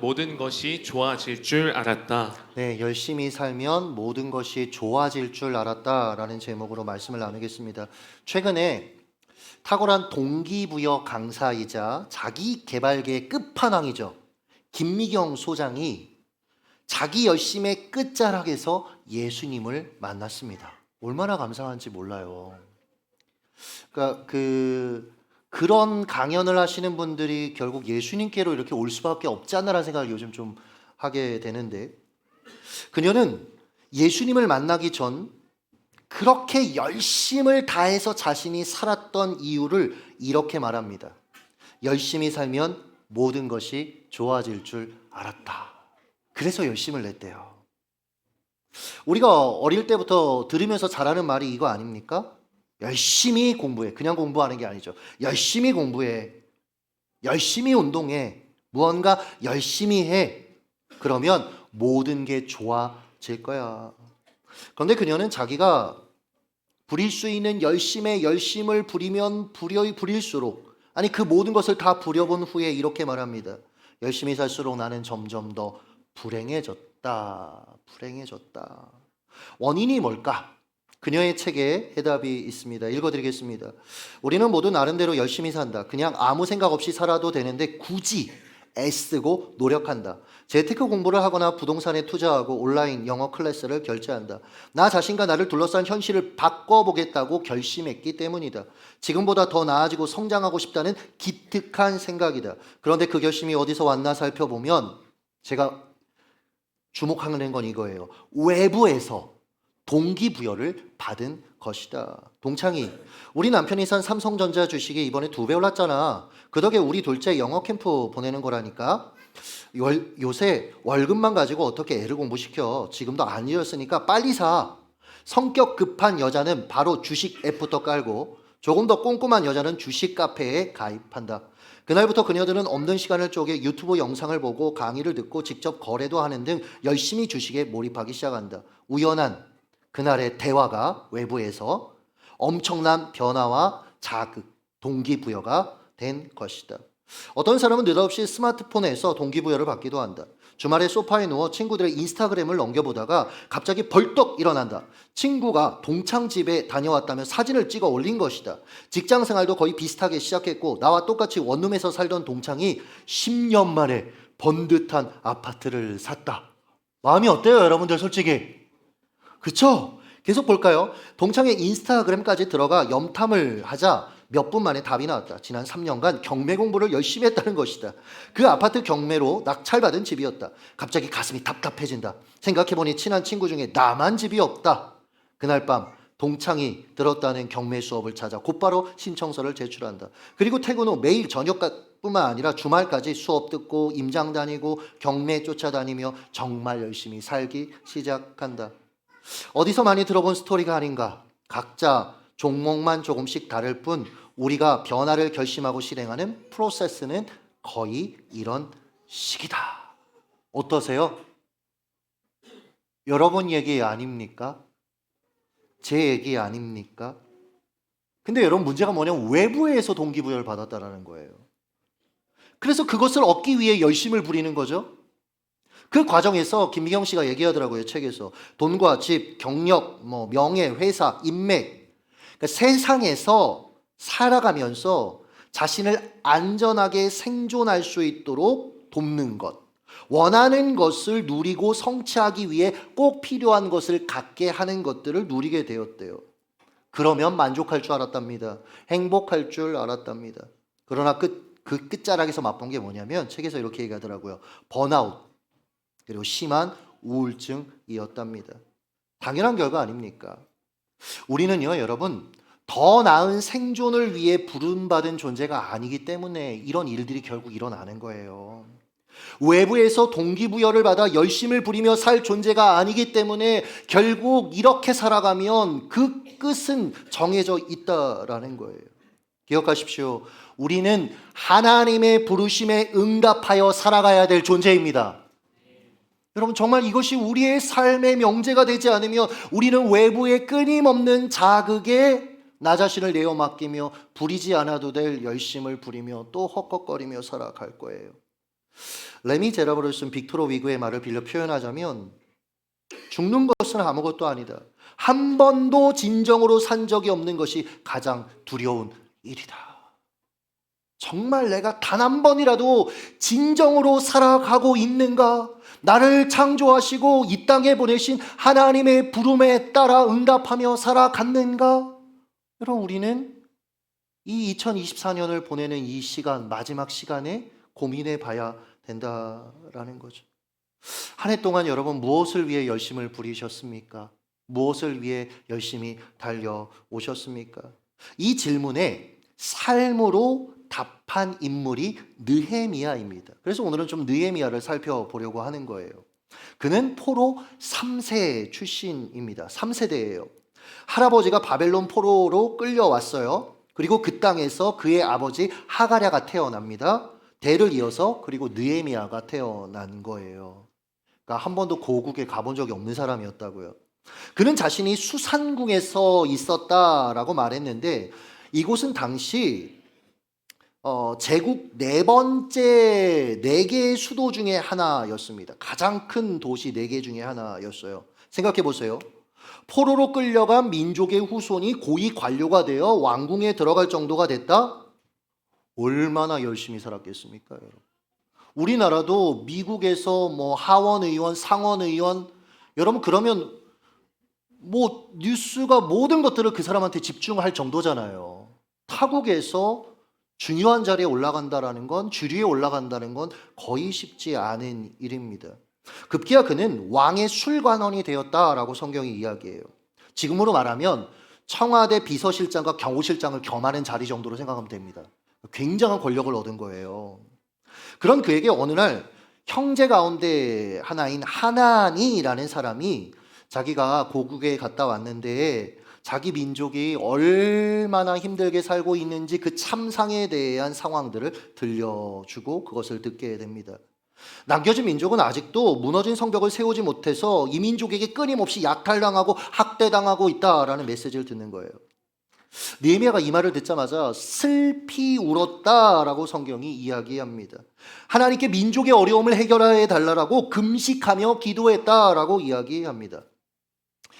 모든 것이 좋아질 줄 알았다. 네, 열심히 살면 모든 것이 좋아질 줄 알았다라는 제목으로 말씀을 나누겠습니다. 최근에 탁월한 동기부여 강사이자 자기 개발계의 끝판왕이죠. 김미경 소장이 자기 열심의 끝자락에서 예수님을 만났습니다. 얼마나 감사한지 몰라요. 그러니까 그런 강연을 하시는 분들이 결국 예수님께로 이렇게 올 수밖에 없지 않나라는 생각을 요즘 좀 하게 되는데, 그녀는 예수님을 만나기 전 그렇게 열심을 다해서 자신이 살았던 이유를 이렇게 말합니다. 열심히 살면 모든 것이 좋아질 줄 알았다. 그래서 열심을 냈대요. 우리가 어릴 때부터 들으면서 잘하는 말이 이거 아닙니까? 열심히 공부해. 그냥 공부하는 게 아니죠. 열심히 공부해. 열심히 운동해. 무언가 열심히 해. 그러면 모든 게 좋아질 거야. 그런데 그녀는 자기가 부릴 수 있는 열심에 열심을 부리면 부릴수록, 아니 그 모든 것을 다 부려본 후에 이렇게 말합니다. 열심히 살수록 나는 점점 더 불행해졌다. 불행해졌다. 원인이 뭘까? 그녀의 책에 해답이 있습니다. 읽어드리겠습니다. 우리는 모두 나름대로 열심히 산다. 그냥 아무 생각 없이 살아도 되는데 굳이 애쓰고 노력한다. 재테크 공부를 하거나 부동산에 투자하고 온라인 영어 클래스를 결제한다. 나 자신과 나를 둘러싼 현실을 바꿔보겠다고 결심했기 때문이다. 지금보다 더 나아지고 성장하고 싶다는 기특한 생각이다. 그런데 그 결심이 어디서 왔나 살펴보면 제가 주목하는 건 이거예요. 외부에서 동기부여를 받은 것이다. 동창이, 우리 남편이 산 삼성전자 주식이 이번에 2배 올랐잖아. 그 덕에 우리 둘째 영어 캠프 보내는 거라니까. 요새 월급만 가지고 어떻게 애를 공부시켜. 지금도 안 잃었으니까 빨리 사. 성격 급한 여자는 바로 주식 앱부터 깔고 조금 더 꼼꼼한 여자는 주식 카페에 가입한다. 그날부터 그녀들은 없는 시간을 쪼개 유튜브 영상을 보고 강의를 듣고 직접 거래도 하는 등 열심히 주식에 몰입하기 시작한다. 우연한 그날의 대화가 외부에서 엄청난 변화와 자극, 동기부여가 된 것이다. 어떤 사람은 느닷없이 스마트폰에서 동기부여를 받기도 한다. 주말에 소파에 누워 친구들의 인스타그램을 넘겨보다가 갑자기 벌떡 일어난다. 친구가 동창 집에 다녀왔다며 사진을 찍어 올린 것이다. 직장 생활도 거의 비슷하게 시작했고 나와 똑같이 원룸에서 살던 동창이 10년 만에 번듯한 아파트를 샀다. 마음이 어때요, 여러분들 솔직히? 그쵸? 계속 볼까요? 동창의 인스타그램까지 들어가 염탐을 하자 몇 분 만에 답이 나왔다. 지난 3년간 경매 공부를 열심히 했다는 것이다. 그 아파트 경매로 낙찰받은 집이었다. 갑자기 가슴이 답답해진다. 생각해보니 친한 친구 중에 나만 집이 없다. 그날 밤 동창이 들었다는 경매 수업을 찾아 곧바로 신청서를 제출한다. 그리고 퇴근 후 매일 저녁뿐만 아니라 주말까지 수업 듣고 임장 다니고 경매 쫓아다니며 정말 열심히 살기 시작한다. 어디서 많이 들어본 스토리가 아닌가. 각자 종목만 조금씩 다를 뿐 우리가 변화를 결심하고 실행하는 프로세스는 거의 이런 식이다. 어떠세요? 여러분 얘기 아닙니까? 제 얘기 아닙니까? 근데 여러분 문제가 뭐냐면 외부에서 동기부여를 받았다는 거예요. 그래서 그것을 얻기 위해 열심을 부리는 거죠. 그 과정에서 김미경 씨가 얘기하더라고요, 책에서. 돈과 집, 경력, 명예, 회사, 인맥. 그러니까 세상에서 살아가면서 자신을 안전하게 생존할 수 있도록 돕는 것. 원하는 것을 누리고 성취하기 위해 꼭 필요한 것을 갖게 하는 것들을 누리게 되었대요. 그러면 만족할 줄 알았답니다. 행복할 줄 알았답니다. 그러나 그 끝자락에서 맛본 게 뭐냐면 책에서 이렇게 얘기하더라고요. 번아웃. 그리고 심한 우울증이었답니다. 당연한 결과 아닙니까? 우리는요, 여러분, 더 나은 생존을 위해 부름받은 존재가 아니기 때문에 이런 일들이 결국 일어나는 거예요. 외부에서 동기부여를 받아 열심을 부리며 살 존재가 아니기 때문에 결국 이렇게 살아가면 그 끝은 정해져 있다라는 거예요. 기억하십시오. 우리는 하나님의 부르심에 응답하여 살아가야 될 존재입니다. 여러분, 정말 이것이 우리의 삶의 명제가 되지 않으면 우리는 외부의 끊임없는 자극에 나 자신을 내어 맡기며 부리지 않아도 될 열심을 부리며 또 헛헛거리며 살아갈 거예요. 레미제라블을 쓴 빅토르 위그의 말을 빌려 표현하자면 죽는 것은 아무것도 아니다. 한 번도 진정으로 산 적이 없는 것이 가장 두려운 일이다. 정말 내가 단 한 번이라도 진정으로 살아가고 있는가? 나를 창조하시고 이 땅에 보내신 하나님의 부름에 따라 응답하며 살아갔는가? 여러분, 우리는 이 2024년을 보내는 이 시간, 마지막 시간에 고민해 봐야 된다라는 거죠. 한 해 동안 여러분 무엇을 위해 열심을 부리셨습니까? 무엇을 위해 열심히 달려오셨습니까? 이 질문에 삶으로 답한 인물이 느헤미야입니다. 그래서 오늘은 좀 느헤미야를 살펴보려고 하는 거예요. 그는 포로 3세 출신입니다. 3세대예요. 할아버지가 바벨론 포로로 끌려왔어요. 그리고 그 땅에서 그의 아버지 하가랴가 태어납니다. 대를 이어서 그리고 느헤미야가 태어난 거예요. 그러니까 한 번도 고국에 가본 적이 없는 사람이었다고요. 그는 자신이 수산궁에서 있었다라고 말했는데 이곳은 당시 제국 네 번째 네 개의 수도 중에 하나였습니다. 가장 큰 도시 네 개 중에 하나였어요. 생각해 보세요. 포로로 끌려간 민족의 후손이 고위 관료가 되어 왕궁에 들어갈 정도가 됐다? 얼마나 열심히 살았겠습니까, 여러분? 우리나라도 미국에서 뭐 하원의원, 상원의원, 여러분 그러면 뭐 뉴스가 모든 것들을 그 사람한테 집중할 정도잖아요. 타국에서 중요한 자리에 올라간다라는 건, 주류에 올라간다는 건 거의 쉽지 않은 일입니다. 급기야 그는 왕의 술관원이 되었다라고 성경이 이야기해요. 지금으로 말하면 청와대 비서실장과 경호실장을 겸하는 자리 정도로 생각하면 됩니다. 굉장한 권력을 얻은 거예요. 그런 그에게 어느 날 형제 가운데 하나인 하나니라는 사람이 자기가 고국에 갔다 왔는데 자기 민족이 얼마나 힘들게 살고 있는지 그 참상에 대한 상황들을 들려주고 그것을 듣게 됩니다. 남겨진 민족은 아직도 무너진 성벽을 세우지 못해서 이 민족에게 끊임없이 약탈당하고 학대당하고 있다라는 메시지를 듣는 거예요. 느헤미야가 이 말을 듣자마자 슬피 울었다라고 성경이 이야기합니다. 하나님께 민족의 어려움을 해결해 달라고 금식하며 기도했다라고 이야기합니다.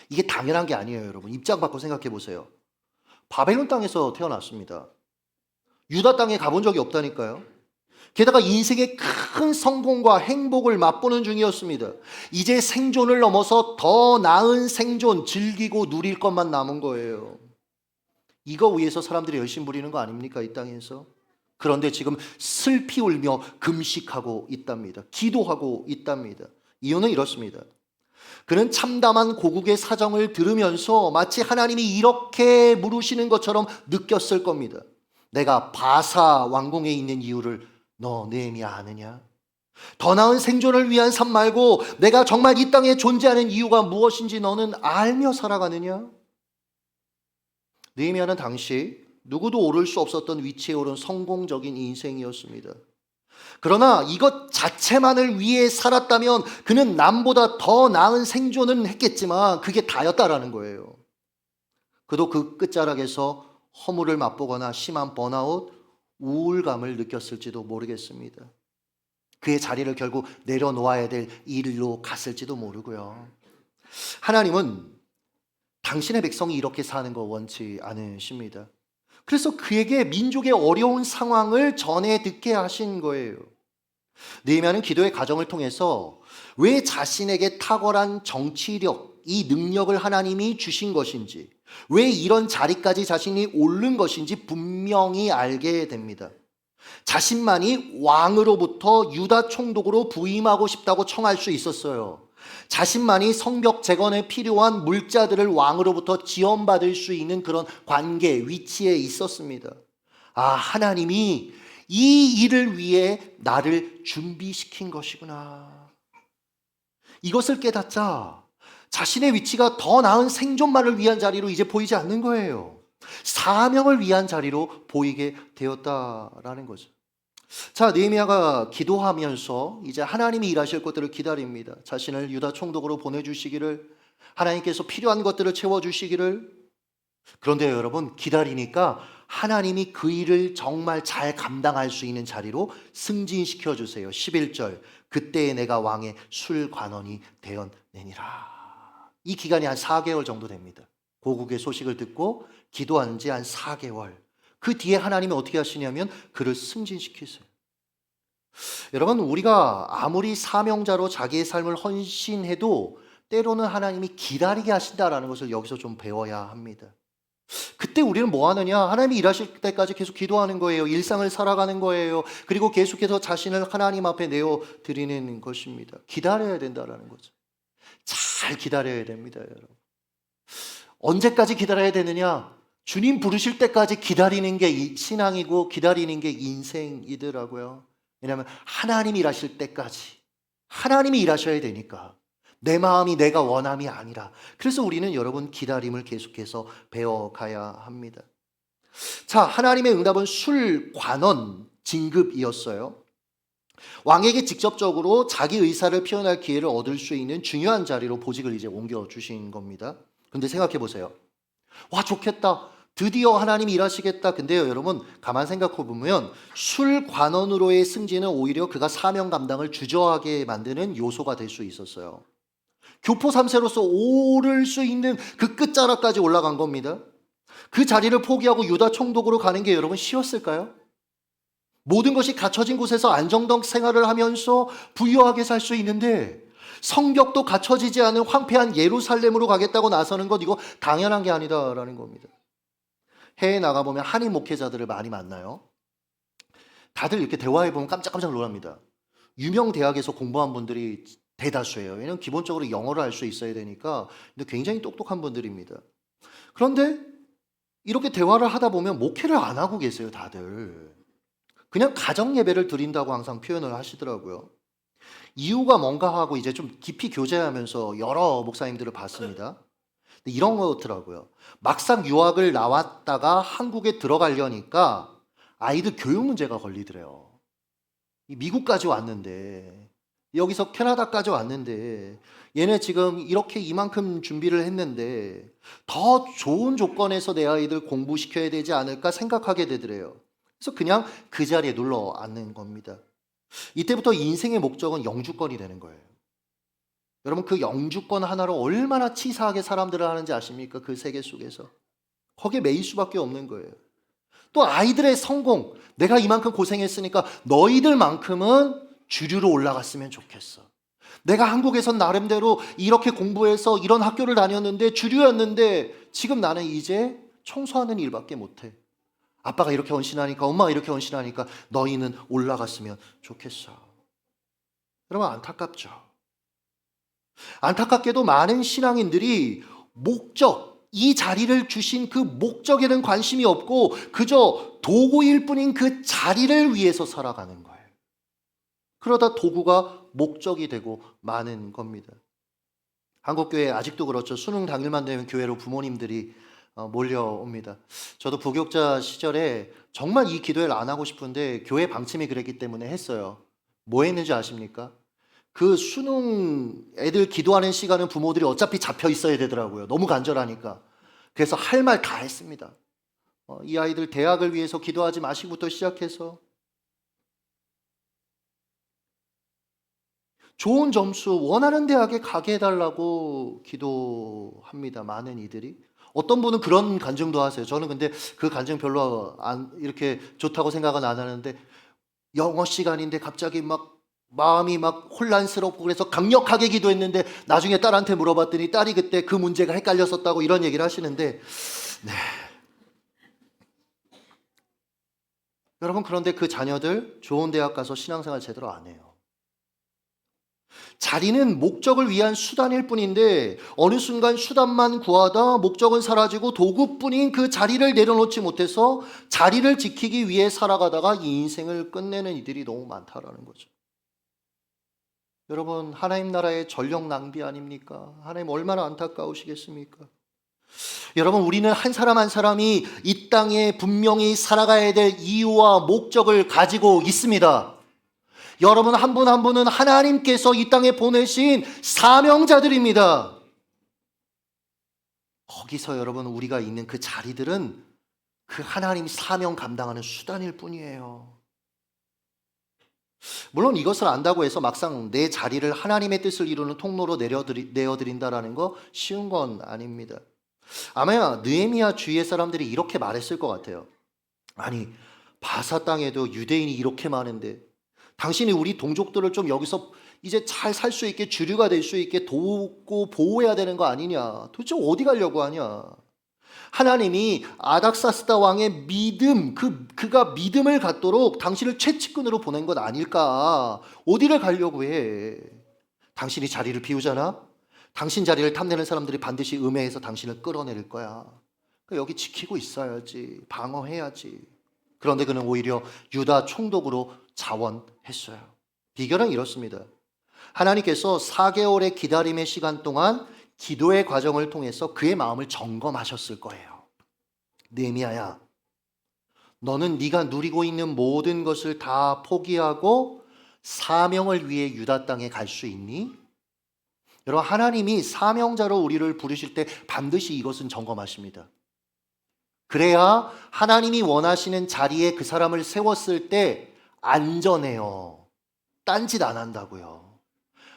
이게 당연한 게 아니에요, 여러분. 입장 바꿔 생각해 보세요. 바벨론 땅에서 태어났습니다. 유다 땅에 가본 적이 없다니까요. 게다가 인생의 큰 성공과 행복을 맛보는 중이었습니다. 이제 생존을 넘어서 더 나은 생존, 즐기고 누릴 것만 남은 거예요. 이거 위해서 사람들이 열심히 부리는 거 아닙니까, 이 땅에서? 그런데 지금 슬피 울며 금식하고 있답니다. 기도하고 있답니다. 이유는 이렇습니다. 그는 참담한 고국의 사정을 들으면서 마치 하나님이 이렇게 물으시는 것처럼 느꼈을 겁니다. 내가 바사 왕궁에 있는 이유를 너 느헤미야 아느냐? 더 나은 생존을 위한 삶 말고 내가 정말 이 땅에 존재하는 이유가 무엇인지 너는 알며 살아가느냐? 느헤미야는 당시 누구도 오를 수 없었던 위치에 오른 성공적인 인생이었습니다. 그러나 이것 자체만을 위해 살았다면 그는 남보다 더 나은 생존은 했겠지만 그게 다였다라는 거예요. 그도 그 끝자락에서 허물을 맛보거나 심한 번아웃, 우울감을 느꼈을지도 모르겠습니다. 그의 자리를 결국 내려놓아야 될 일로 갔을지도 모르고요. 하나님은 당신의 백성이 이렇게 사는 거 원치 않으십니다. 그래서 그에게 민족의 어려운 상황을 전해 듣게 하신 거예요. 느헤미야는 기도의 과정을 통해서 왜 자신에게 탁월한 정치력, 이 능력을 하나님이 주신 것인지, 왜 이런 자리까지 자신이 오른 것인지 분명히 알게 됩니다. 자신만이 왕으로부터 유다 총독으로 부임하고 싶다고 청할 수 있었어요. 자신만이 성벽 재건에 필요한 물자들을 왕으로부터 지원받을 수 있는 그런 관계, 위치에 있었습니다. 아, 하나님이 이 일을 위해 나를 준비시킨 것이구나. 이것을 깨닫자 자신의 위치가 더 나은 생존만을 위한 자리로 이제 보이지 않는 거예요. 사명을 위한 자리로 보이게 되었다라는 거죠. 자, 느헤미야가 기도하면서 이제 하나님이 일하실 것들을 기다립니다. 자신을 유다 총독으로 보내주시기를, 하나님께서 필요한 것들을 채워주시기를. 그런데 여러분, 기다리니까 하나님이 그 일을 정말 잘 감당할 수 있는 자리로 승진시켜 주세요. 11절 그때에 내가 왕의 술관원이 되었느니라. 이 기간이 한 4개월 정도 됩니다. 고국의 소식을 듣고 기도한 지 한 4개월. 그 뒤에 하나님이 어떻게 하시냐면 그를 승진시키세요. 여러분, 우리가 아무리 사명자로 자기의 삶을 헌신해도 때로는 하나님이 기다리게 하신다라는 것을 여기서 좀 배워야 합니다. 그때 우리는 뭐 하느냐? 하나님이 일하실 때까지 계속 기도하는 거예요. 일상을 살아가는 거예요. 그리고 계속해서 자신을 하나님 앞에 내어드리는 것입니다. 기다려야 된다라는 거죠. 잘 기다려야 됩니다, 여러분. 언제까지 기다려야 되느냐? 주님 부르실 때까지 기다리는 게 신앙이고 기다리는 게 인생이더라고요. 왜냐하면 하나님이 일하실 때까지 하나님이 일하셔야 되니까 내 마음이 내가 원함이 아니라. 그래서 우리는 여러분 기다림을 계속해서 배워가야 합니다. 자, 하나님의 응답은 술관원 진급이었어요. 왕에게 직접적으로 자기 의사를 표현할 기회를 얻을 수 있는 중요한 자리로 보직을 이제 옮겨주신 겁니다. 근데 생각해 보세요. 와, 좋겠다. 드디어 하나님이 일하시겠다. 근데요, 여러분, 가만 생각해 보면 술관원으로의 승진은 오히려 그가 사명 감당을 주저하게 만드는 요소가 될 수 있었어요. 교포 3세로서 오를 수 있는 그 끝자락까지 올라간 겁니다. 그 자리를 포기하고 유다 총독으로 가는 게 여러분 쉬웠을까요? 모든 것이 갖춰진 곳에서 안정적 생활을 하면서 부유하게 살 수 있는데 성벽도 갖춰지지 않은 황폐한 예루살렘으로 가겠다고 나서는 것, 이거 당연한 게 아니다라는 겁니다. 해외에 나가보면 한인 목회자들을 많이 만나요. 다들 이렇게 대화해보면 깜짝깜짝 놀랍니다. 유명 대학에서 공부한 분들이 대다수예요. 왜냐하면 기본적으로 영어를 할 수 있어야 되니까. 근데 굉장히 똑똑한 분들입니다. 그런데 이렇게 대화를 하다 보면 목회를 안 하고 계세요, 다들. 그냥 가정 예배를 드린다고 항상 표현을 하시더라고요. 이유가 뭔가 하고 이제 좀 깊이 교제하면서 여러 목사님들을 봤습니다. 근데 이런 거더라고요. 막상 유학을 나왔다가 한국에 들어가려니까 아이들 교육 문제가 걸리더래요. 미국까지 왔는데, 여기서 캐나다까지 왔는데, 얘네 지금 이렇게 이만큼 준비를 했는데 더 좋은 조건에서 내 아이들 공부시켜야 되지 않을까 생각하게 되더래요. 그래서 그냥 그 자리에 눌러 앉는 겁니다. 이때부터 인생의 목적은 영주권이 되는 거예요. 여러분, 그 영주권 하나로 얼마나 치사하게 사람들을 하는지 아십니까? 그 세계 속에서. 거기에 매일 수밖에 없는 거예요. 또 아이들의 성공, 내가 이만큼 고생했으니까 너희들만큼은 주류로 올라갔으면 좋겠어. 내가 한국에선 나름대로 이렇게 공부해서 이런 학교를 다녔는데 주류였는데 지금 나는 이제 청소하는 일밖에 못해. 아빠가 이렇게 헌신하니까, 엄마가 이렇게 헌신하니까 너희는 올라갔으면 좋겠어. 여러분, 안타깝죠. 안타깝게도 많은 신앙인들이 목적, 이 자리를 주신 그 목적에는 관심이 없고 그저 도구일 뿐인 그 자리를 위해서 살아가는 거예요. 그러다 도구가 목적이 되고 마는 겁니다. 한국교회 아직도 그렇죠. 수능 당일만 되면 교회로 부모님들이 몰려옵니다. 저도 부교육자 시절에 정말 이 기도회를 안 하고 싶은데 교회 방침이 그랬기 때문에 했어요. 뭐 했는지 아십니까? 그 수능 애들 기도하는 시간은 부모들이 어차피 잡혀 있어야 되더라고요. 너무 간절하니까. 그래서 할 말 다 했습니다. 이 아이들 대학을 위해서 기도하지 마시고부터 시작해서 좋은 점수 원하는 대학에 가게 해달라고 기도합니다. 많은 이들이. 어떤 분은 그런 간증도 하세요. 저는 근데 그 간증 별로 이렇게 좋다고 생각은 안 하는데, 영어 시간인데 갑자기 막 마음이 막 혼란스럽고 그래서 강력하게 기도했는데 나중에 딸한테 물어봤더니 딸이 그때 그 문제가 헷갈렸었다고 이런 얘기를 하시는데, 네. 여러분, 그런데 그 자녀들 좋은 대학 가서 신앙생활 제대로 안 해요. 자리는 목적을 위한 수단일 뿐인데 어느 순간 수단만 구하다 목적은 사라지고 도구뿐인 그 자리를 내려놓지 못해서 자리를 지키기 위해 살아가다가 이 인생을 끝내는 이들이 너무 많다라는 거죠. 여러분, 하나님 나라의 전력 낭비 아닙니까? 하나님 얼마나 안타까우시겠습니까? 여러분, 우리는 한 사람 한 사람이 이 땅에 분명히 살아가야 될 이유와 목적을 가지고 있습니다. 여러분, 한 분 한 분은 하나님께서 이 땅에 보내신 사명자들입니다. 거기서 여러분, 우리가 있는 그 자리들은 그 하나님 사명 감당하는 수단일 뿐이에요. 물론 이것을 안다고 해서 막상 내 자리를 하나님의 뜻을 이루는 통로로 내어드린다라는 거 쉬운 건 아닙니다. 아마 느헤미야 주위의 사람들이 이렇게 말했을 것 같아요. 아니, 바사 땅에도 유대인이 이렇게 많은데 당신이 우리 동족들을 좀 여기서 이제 잘 살 수 있게, 주류가 될 수 있게 돕고 보호해야 되는 거 아니냐. 도대체 어디 가려고 하냐. 하나님이 아닥사스다 왕의 믿음, 그가 믿음을 갖도록 당신을 최측근으로 보낸 것 아닐까. 어디를 가려고 해. 당신이 자리를 비우잖아. 당신 자리를 탐내는 사람들이 반드시 음해해서 당신을 끌어내릴 거야. 그러니까 여기 지키고 있어야지. 방어해야지. 그런데 그는 오히려 유다 총독으로 자원했어요. 비결은 이렇습니다. 하나님께서 4개월의 기다림의 시간 동안 기도의 과정을 통해서 그의 마음을 점검하셨을 거예요. 느헤미야야, 너는 네가 누리고 있는 모든 것을 다 포기하고 사명을 위해 유다 땅에 갈 수 있니? 여러분, 하나님이 사명자로 우리를 부르실 때 반드시 이것은 점검하십니다. 그래야 하나님이 원하시는 자리에 그 사람을 세웠을 때 안전해요. 딴짓 안 한다고요.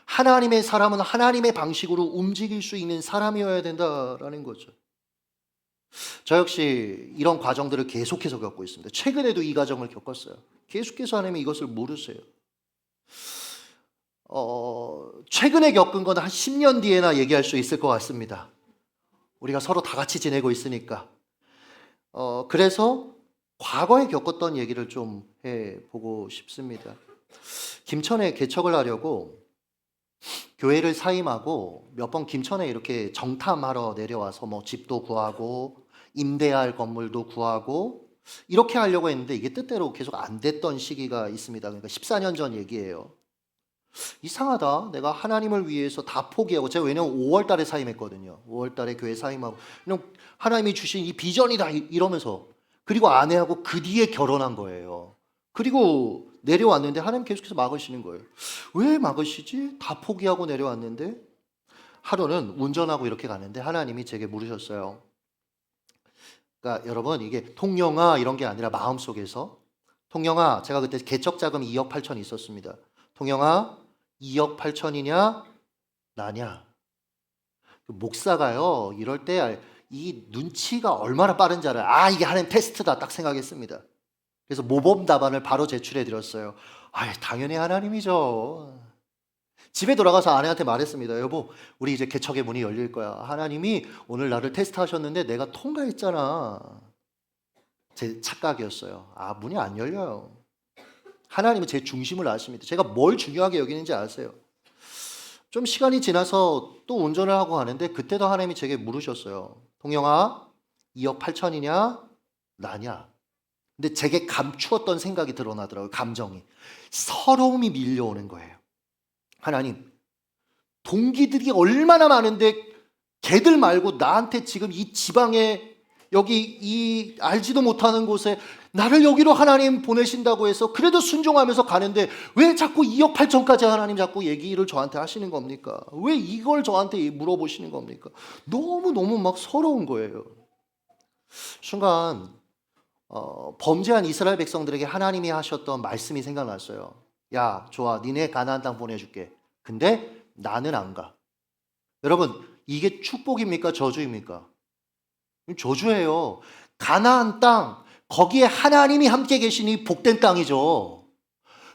하나님의 사람은 하나님의 방식으로 움직일 수 있는 사람이어야 된다라는 거죠. 저 역시 이런 과정들을 계속해서 겪고 있습니다. 최근에도 이 과정을 겪었어요. 계속해서 하나님이 이것을 모르세요. 최근에 겪은 건 한 10년 뒤에나 얘기할 수 있을 것 같습니다. 우리가 서로 다 같이 지내고 있으니까. 그래서 과거에 겪었던 얘기를 좀 해보고 싶습니다. 김천에 개척을 하려고 교회를 사임하고 몇 번 김천에 이렇게 정탐하러 내려와서 뭐 집도 구하고 임대할 건물도 구하고 이렇게 하려고 했는데 이게 뜻대로 계속 안 됐던 시기가 있습니다. 그러니까 14년 전 얘기예요. 이상하다. 내가 하나님을 위해서 다 포기하고, 제가 왜냐면 5월 달에 사임했거든요. 5월 달에 교회 사임하고 그냥 하나님이 주신 이 비전이다 이러면서, 그리고 아내하고 그 뒤에 결혼한 거예요. 그리고 내려왔는데 하나님 계속해서 막으시는 거예요. 왜 막으시지? 다 포기하고 내려왔는데. 하루는 운전하고 이렇게 가는데 하나님이 제게 물으셨어요. 그러니까 여러분, 이게 통영아 이런 게 아니라 마음속에서, 통영아, 제가 그때 개척 자금 2억 8천 있었습니다. 통영아, 2억 8천이냐 나냐. 목사가요 이럴 때 이 눈치가 얼마나 빠른지 알아요. 아, 이게 하나님 테스트다 딱 생각했습니다. 그래서 모범 답안을 바로 제출해 드렸어요. 아, 당연히 하나님이죠. 집에 돌아가서 아내한테 말했습니다. 여보, 우리 이제 개척의 문이 열릴 거야. 하나님이 오늘 나를 테스트하셨는데 내가 통과했잖아. 제 착각이었어요. 아, 문이 안 열려요. 하나님은 제 중심을 아십니다. 제가 뭘 중요하게 여기는지 아세요. 좀 시간이 지나서 또 운전을 하고 가는데 그때도 하나님이 제게 물으셨어요. 동영아, 2억 8천이냐 나냐. 근데 제게 감추었던 생각이 드러나더라고요. 감정이. 서러움이 밀려오는 거예요. 하나님, 동기들이 얼마나 많은데 걔들 말고 나한테 지금 이 지방에 여기 이 알지도 못하는 곳에 나를 여기로 하나님 보내신다고 해서 그래도 순종하면서 가는데 왜 자꾸 2억 8천까지 하나님 자꾸 얘기를 저한테 하시는 겁니까? 왜 이걸 저한테 물어보시는 겁니까? 너무너무 막 서러운 거예요. 순간 범죄한 이스라엘 백성들에게 하나님이 하셨던 말씀이 생각났어요. 야, 좋아, 니네 가나안 땅 보내줄게. 근데 나는 안 가. 여러분, 이게 축복입니까? 저주입니까? 저주예요. 가나안 땅, 거기에 하나님이 함께 계시니 복된 땅이죠.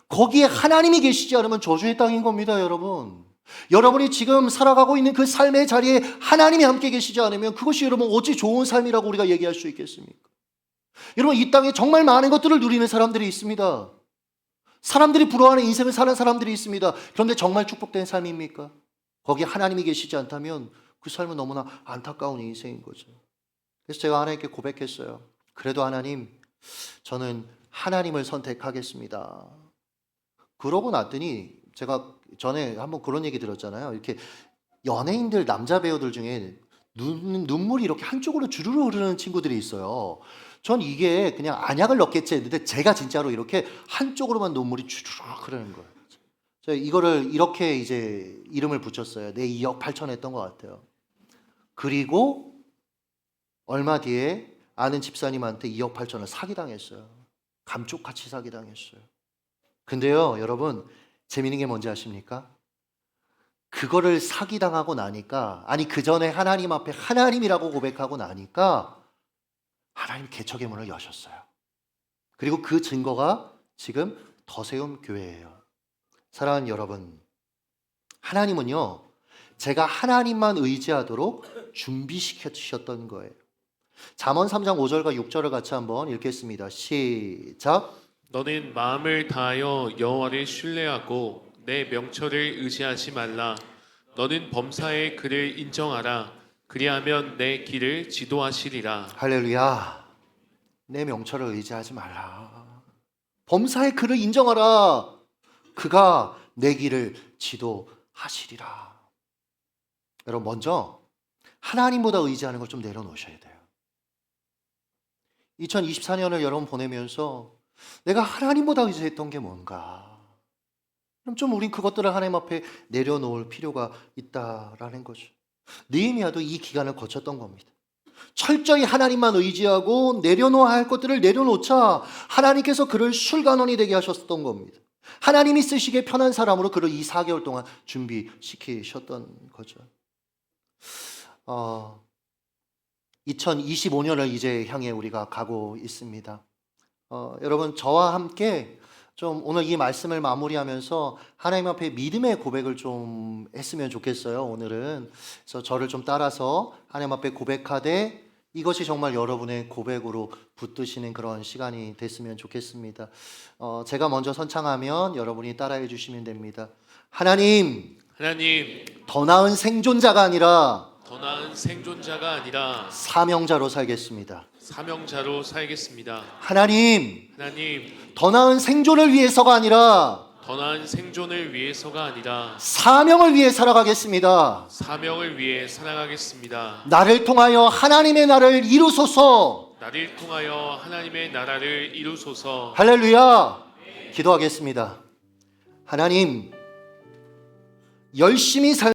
거기에 하나님이 계시지 않으면 저주의 땅인 겁니다, 여러분. 여러분이 지금 살아가고 있는 그 삶의 자리에 하나님이 함께 계시지 않으면 그것이 여러분 어찌 좋은 삶이라고 우리가 얘기할 수 있겠습니까? 여러분, 이 땅에 정말 많은 것들을 누리는 사람들이 있습니다. 사람들이 부러워하는 인생을 사는 사람들이 있습니다. 그런데 정말 축복된 삶입니까? 거기에 하나님이 계시지 않다면 그 삶은 너무나 안타까운 인생인 거죠. 그래서 제가 하나님께 고백했어요. 그래도 하나님, 저는 하나님을 선택하겠습니다. 그러고 났더니 제가 전에 한번 그런 얘기 들었잖아요. 이렇게 연예인들, 남자 배우들 중에 눈물이 이렇게 한쪽으로 주르르 흐르는 친구들이 있어요. 전 이게 그냥 안약을 넣겠지 했는데 제가 진짜로 이렇게 한쪽으로만 눈물이 주르르 흐르는 거예요. 제가 이거를 이렇게 이제 이름을 붙였어요. 내 2억 8천 했던 것 같아요. 그리고 얼마 뒤에 아는 집사님한테 2억 8천을 사기당했어요. 감쪽같이 사기당했어요. 근데요, 여러분, 재미있는 게 뭔지 아십니까? 그거를 사기당하고 나니까, 아니 그 전에 하나님 앞에 하나님이라고 고백하고 나니까 하나님 개척의 문을 여셨어요. 그리고 그 증거가 지금 더세움 교회예요. 사랑하는 여러분, 하나님은요, 제가 하나님만 의지하도록 준비시켜 주셨던 거예요. 잠언 3장 5절과 6절을 같이 한번 읽겠습니다. 시작. 너는 마음을 다하여 여호와를 신뢰하고 내 명철을 의지하지 말라. 너는 범사의 그를 인정하라. 그리하면 내 길을 지도하시리라. 할렐루야. 내 명철을 의지하지 말라. 범사의 그를 인정하라. 그가 내 길을 지도하시리라. 여러분, 먼저 하나님보다 의지하는 걸 좀 내려놓으셔야 돼요. 2024년을 여러분 보내면서 내가 하나님보다 의지했던 게 뭔가? 그럼 좀 우린 그것들을 하나님 앞에 내려놓을 필요가 있다라는 거죠. 느헤미야도 이 기간을 거쳤던 겁니다. 철저히 하나님만 의지하고 내려놓아야 할 것들을 내려놓자 하나님께서 그를 술간원이 되게 하셨던 겁니다. 하나님이 쓰시기에 편한 사람으로 그를 이 4개월 동안 준비시키셨던 거죠. 2025년을 이제 향해 우리가 가고 있습니다. 여러분, 저와 함께 좀 오늘 이 말씀을 마무리하면서 하나님 앞에 믿음의 고백을 좀 했으면 좋겠어요. 오늘은 그래서 저를 좀 따라서 하나님 앞에 고백하되 이것이 정말 여러분의 고백으로 붙드시는 그런 시간이 됐으면 좋겠습니다. 제가 먼저 선창하면 여러분이 따라해 주시면 됩니다. 하나님, 더 나은 생존자가 아니라 생존자가 아니라 사명자로 살겠습니다. 사명자로 살겠습니다. 하나님, 하나님, 더 나은 생존을 위해서가 아니라 더 나은 생존을 위해서가 아니라 사명을 위해 살아가겠습니다. 사명을 위해 살아가겠습니다. 나를 통하여 하나님의 나라를 이루소서. 나를 통하여 하나님의 나라를 이루소서. 할렐루야. 기도하겠습니다. 하나님, 열심히 살